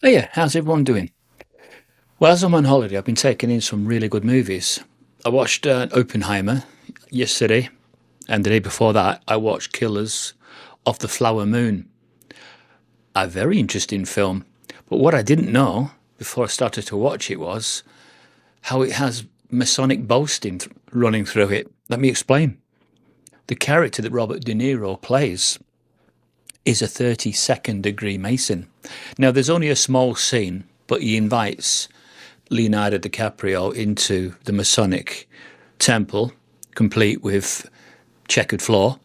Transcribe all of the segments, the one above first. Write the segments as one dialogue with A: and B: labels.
A: Oh yeah, how's everyone doing? Well, as I'm on holiday, I've been taking in some really good movies. I watched Oppenheimer yesterday, and the day before that, I watched Killers of the Flower Moon. A very interesting film. But what I didn't know before I started to watch it was how it has Masonic boasting running through it. Let me explain. The character that Robert De Niro plays is a 32nd degree Mason. Now, there's only a small scene, but he invites Leonardo DiCaprio into the Masonic temple, complete with checkered floor,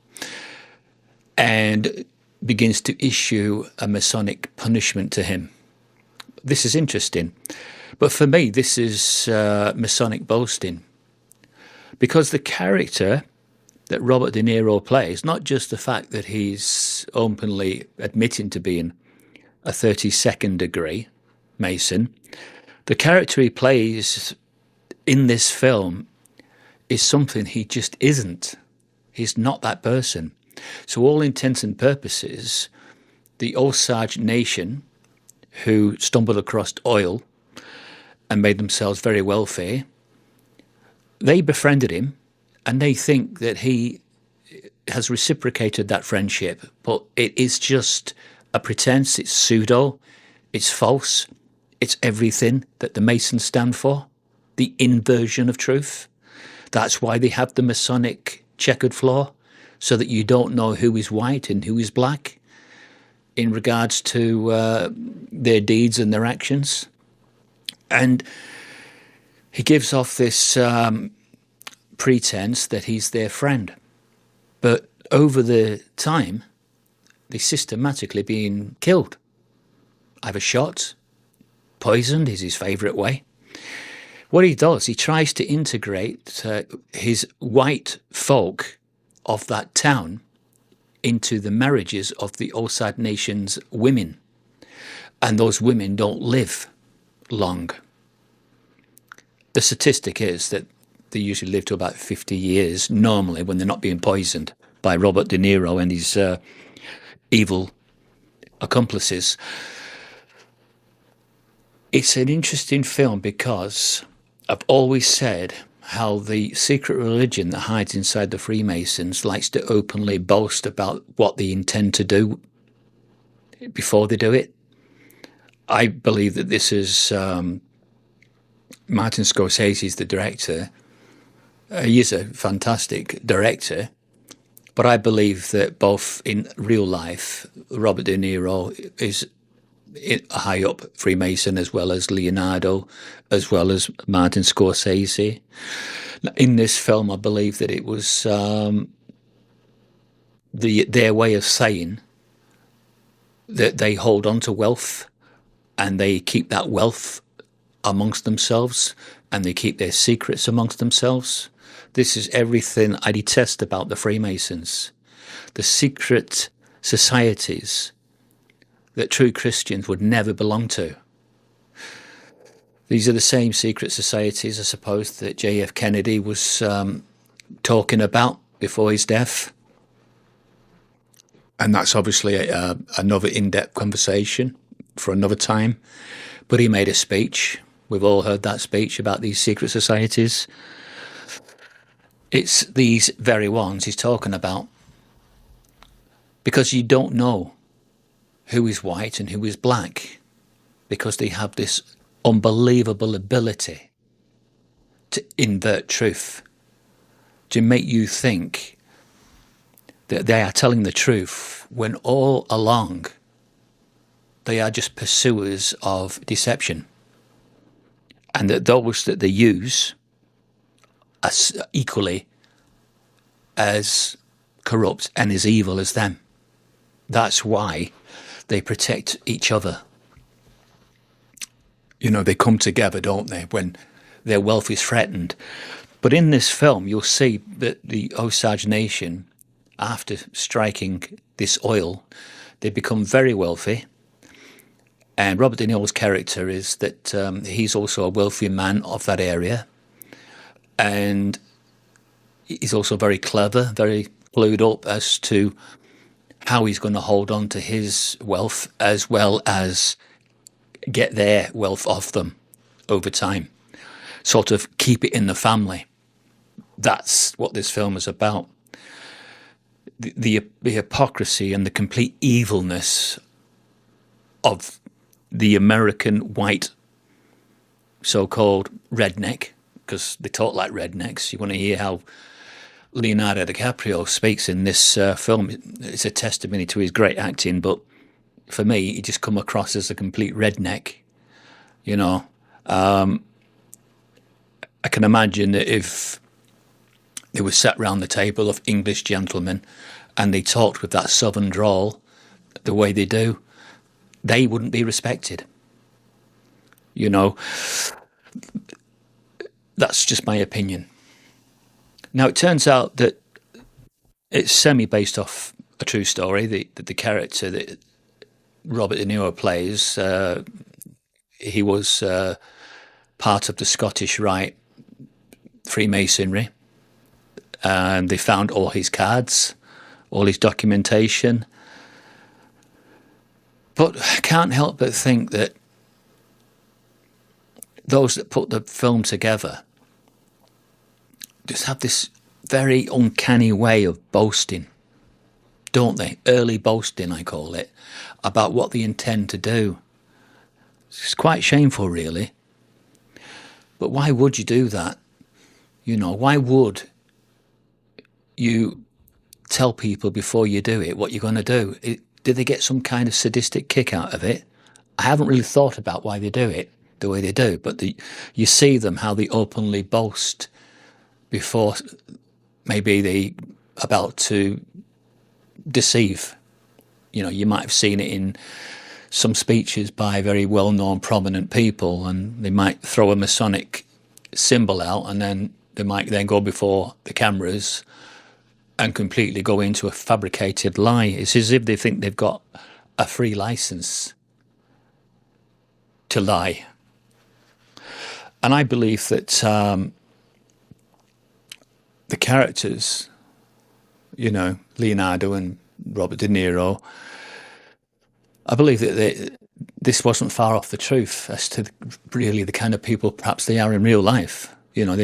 A: and begins to issue a Masonic punishment to him. This is interesting. But for me, this is Masonic boasting. Because the character that Robert De Niro plays, not just the fact that he's openly admitting to being a 32nd degree Mason, the character he plays in this film is something he just isn't. He's not that person. So, all intents and purposes, the Osage Nation, who stumbled across oil and made themselves very wealthy, they befriended him and they think that he has reciprocated that friendship. But it is just a pretense, it's pseudo, it's false, it's everything that the Masons stand for, the inversion of truth. That's why they have the Masonic checkered floor, so that you don't know who is white and who is black in regards to their deeds and their actions. And he gives off this pretense that he's their friend. But over the time, they're systematically being killed. Either shot, poisoned is his favourite way. What he does, he tries to integrate his white folk of that town into the marriages of the Osage Nation's women. And those women don't live long. The statistic is that they usually live to about 50 years normally when they're not being poisoned by Robert De Niro and his evil accomplices. It's an interesting film because I've always said how the secret religion that hides inside the Freemasons likes to openly boast about what they intend to do before they do it. I believe that this is Martin Scorsese's the director. He is a fantastic director, but I believe that both in real life, Robert De Niro is a high up Freemason, as well as Leonardo, as well as Martin Scorsese. In this film, I believe that it was their way of saying that they hold on to wealth and they keep that wealth amongst themselves and they keep their secrets amongst themselves. This is everything I detest about the Freemasons. The secret societies that true Christians would never belong to. These are the same secret societies, I suppose, that J.F. Kennedy was talking about before his death. And that's obviously another in-depth conversation for another time. But he made a speech. We've all heard that speech about these secret societies. It's these very ones he's talking about. Because you don't know who is white and who is black, because they have this unbelievable ability to invert truth, to make you think that they are telling the truth when all along they are just pursuers of deception, and that those that they use are equally as corrupt and as evil as them. That's why they protect each other. You know, they come together, don't they, when their wealth is threatened. But in this film, you'll see that the Osage Nation, after striking this oil, they become very wealthy. And Robert De Niro's character is that he's also a wealthy man of that area. And he's also very clever, very clued up as to how he's going to hold on to his wealth, as well as get their wealth off them over time, sort of keep it in the family. That's what this film is about. The hypocrisy and the complete evilness of the American white so-called redneck, because they talk like rednecks. You want to hear how Leonardo DiCaprio speaks in this film. It's a testimony to his great acting, but for me, he just come across as a complete redneck. You know, I can imagine that if they were sat round the table of English gentlemen and they talked with that southern drawl the way they do, they wouldn't be respected. You know, that's just my opinion. Now, it turns out that it's semi-based off a true story. The character that Robert De Niro plays, he was part of the Scottish Rite Freemasonry, and they found all his cards, all his documentation. But I can't help but think that those that put the film together just have this very uncanny way of boasting, don't they? Early boasting, I call it, about what they intend to do. It's quite shameful, really. But why would you do that? You know, why would you tell people before you do it what you're going to do? Did they get some kind of sadistic kick out of it? I haven't really thought about why they do it the way they do, but you see them, how they openly boast before maybe they about to deceive. You know, you might have seen it in some speeches by very well-known prominent people, and they might throw a Masonic symbol out, and then they might then go before the cameras and completely go into a fabricated lie. It's as if they think they've got a free license to lie. And I believe that the characters, you know, Leonardo and Robert De Niro, I believe that this wasn't far off the truth as to really the kind of people perhaps they are in real life. You know,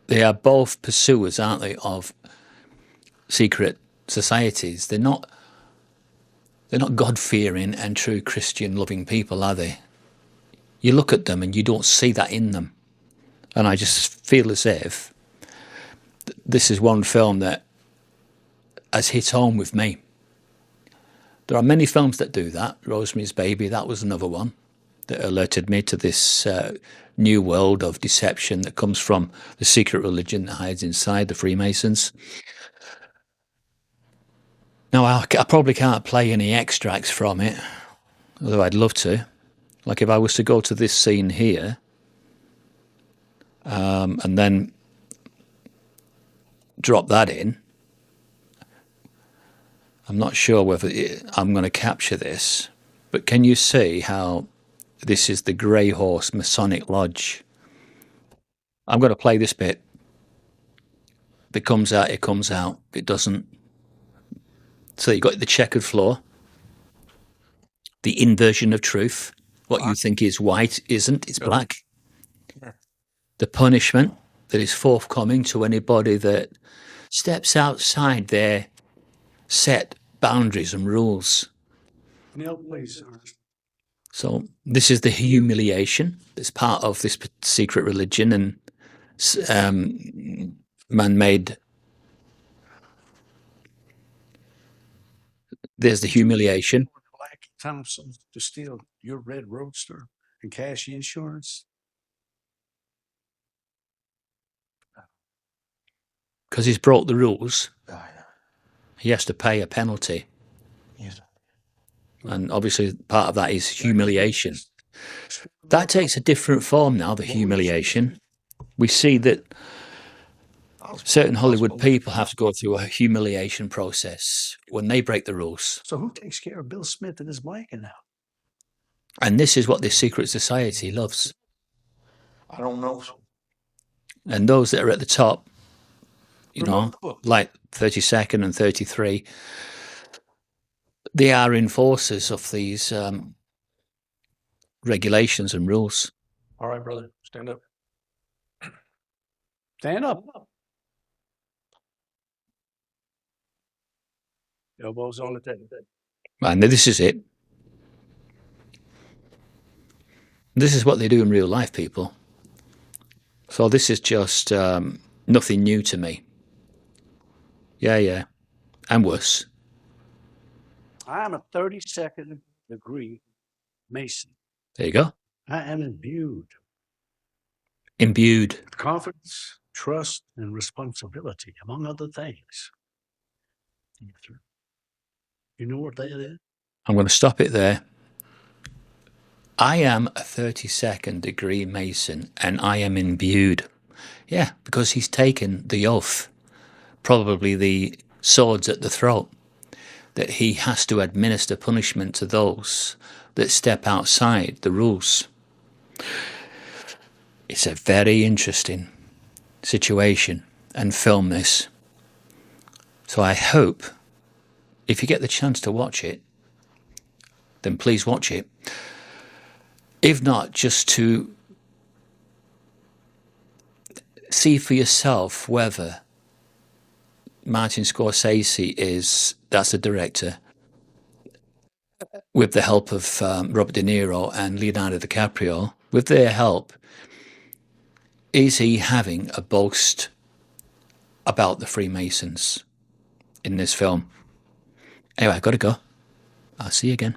A: they are both pursuers, aren't they, of secret societies. They're not God-fearing and true Christian-loving people, are they? You look at them and you don't see that in them. And I just feel as if this is one film that has hit home with me. There are many films that do that. Rosemary's Baby, that was another one that alerted me to this new world of deception that comes from the secret religion that hides inside the Freemasons. Now, I probably can't play any extracts from it, although I'd love to. Like if I was to go to this scene here, and then drop that in, I'm not sure whether I'm going to capture this, but can you see how this is the Grey Horse Masonic Lodge? I'm going to play this bit. If it comes out, it comes out. If it doesn't. So you've got the checkered floor, the inversion of truth. What you think is white isn't, it's black. The punishment that is forthcoming to anybody that steps outside their set boundaries and rules.
B: Neil, please.
A: So this is the humiliation that's part of this secret religion and man-made. There's the humiliation.
B: Black Thompson to steal your red roadster and cash insurance.
A: Because he's broke the rules, he has to pay a penalty.
B: Yes.
A: And obviously part of that is humiliation. That takes a different form now, the humiliation. We see that certain Hollywood people have to go through a humiliation process when they break the rules.
B: So who takes care of Bill Smith and his blanket now?
A: And this is what this secret society loves.
B: I don't know.
A: And those that are at the top, you know, like 32nd and 33, they are enforcers of these regulations and rules.
B: All right, brother, stand up. Stand up. Elbows on the table.
A: And this is it. This is what they do in real life, people. So this is just nothing new to me. Yeah. And worse.
B: I am a 32nd degree Mason.
A: There you go.
B: I am imbued
A: Imbued.
B: with confidence, trust, and responsibility, among other things. You know what that is?
A: I'm going to stop it there. I am a 32nd degree Mason and I am imbued. Yeah, because he's taken the oath, probably the swords at the throat, that he has to administer punishment to those that step outside the rules. It's a very interesting situation and film, this. So I hope if you get the chance to watch it, then please watch it. If not, just to see for yourself whether Martin Scorsese that's the director, with the help of Robert De Niro and Leonardo DiCaprio, with their help, is he having a boast about the Freemasons in this film? Anyway, I've got to go. I'll see you again.